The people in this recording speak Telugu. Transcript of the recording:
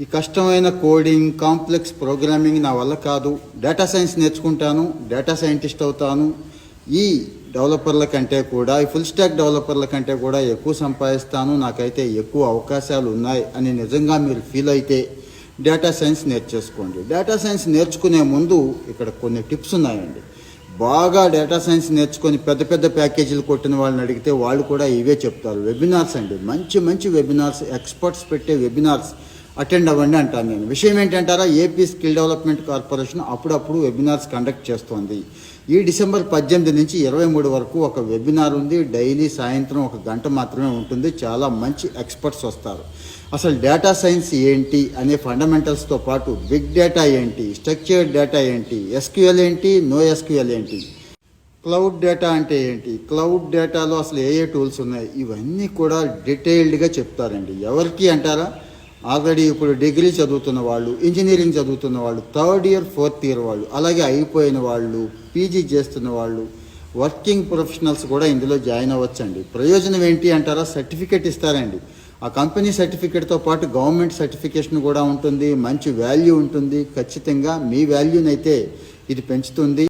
ఈ కష్టమైన కోడింగ్, కాంప్లెక్స్ ప్రోగ్రామింగ్ నా వల్ల కాదు, డేటా సైన్స్ నేర్చుకుంటాను, డేటా సైంటిస్ట్ అవుతాను, ఈ డెవలపర్ల కంటే కూడా, ఈ ఫుల్ స్టాక్ డెవలపర్ల కంటే కూడా ఎక్కువ సంపాదిస్తాను, నాకైతే ఎక్కువ అవకాశాలు ఉన్నాయి అని నిజంగా మీరు ఫీల్ అయితే డేటా సైన్స్ నేర్చేసుకోండి. డేటా సైన్స్ నేర్చుకునే ముందు ఇక్కడ కొన్ని టిప్స్ ఉన్నాయండి. బాగా డేటా సైన్స్ నేర్చుకొని పెద్ద పెద్ద ప్యాకేజీలు కొట్టిన వాళ్ళని అడిగితే వాళ్ళు కూడా ఇవే చెప్తారు. వెబినార్స్ అండి, మంచి మంచి వెబినార్స్, ఎక్స్పర్ట్స్ పెట్టే వెబినార్స్ అటెండ్ అవ్వండి అంటాను నేను. విషయం ఏంటంటారా, ఏపీ స్కిల్ డెవలప్మెంట్ కార్పొరేషన్ అప్పుడప్పుడు వెబినార్స్ కండక్ట్ చేస్తోంది. ఈ డిసెంబర్ 18 నుంచి 23 వరకు ఒక వెబినార్ ఉంది. డైలీ సాయంత్రం 1 గంట మాత్రమే ఉంటుంది. చాలా మంచి ఎక్స్పర్ట్స్ వస్తారు. అసలు డేటా సైన్స్ ఏంటి అనే ఫండమెంటల్స్తో పాటు బిగ్ డేటా ఏంటి, స్ట్రక్చర్డ్ డేటా ఏంటి, ఎస్క్యూఎల్ ఏంటి, నో ఎస్క్యూఎల్ ఏంటి, క్లౌడ్ డేటా అంటే ఏంటి, క్లౌడ్ డేటాలో అసలు ఏ టూల్స్ ఉన్నాయి, ఇవన్నీ కూడా డీటెయిల్డ్గా చెప్తారండి. ఎవరికి అంటారా, ఆల్రెడీ ఇప్పుడు డిగ్రీ చదువుతున్న వాళ్ళు, ఇంజనీరింగ్ చదువుతున్న వాళ్ళు, 3rd ఇయర్ 4th ఇయర్ వాళ్ళు, అలాగే అయిపోయిన వాళ్ళు, పీజీ చేస్తున్న వాళ్ళు, వర్కింగ్ ప్రొఫెషనల్స్ కూడా ఇందులో జాయిన్ అవ్వచ్చండి. ప్రయోజనం ఏంటి అంటారా, సర్టిఫికేట్ ఇస్తారండి. ఆ కంపెనీ సర్టిఫికేట్తో పాటు గవర్నమెంట్ సర్టిఫికేషన్ కూడా ఉంటుంది. మంచి వాల్యూ ఉంటుంది. ఖచ్చితంగా మీ వాల్యూనైతే ఇది పెంచుతుంది.